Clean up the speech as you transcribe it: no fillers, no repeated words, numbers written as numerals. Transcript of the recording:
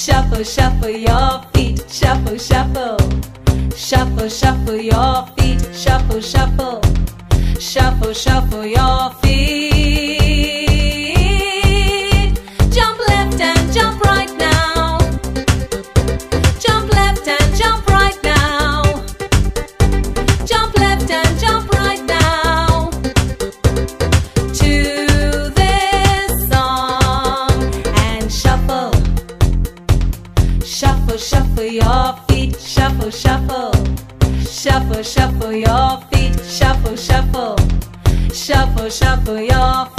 Shuffle, shuffle your feet, shuffle, shuffle. Shuffle, shuffle your feet, shuffle, shuffle. Shuffle, shuffle your feet. Jump left and jump right now. Jump left and jump right now. Jump left and jump right now. To this song and shuffle. Shuffle, shuffle your feet, shuffle, shuffle. Shuffle, shuffle your feet, shuffle, shuffle. Shuffle, shuffle your feet.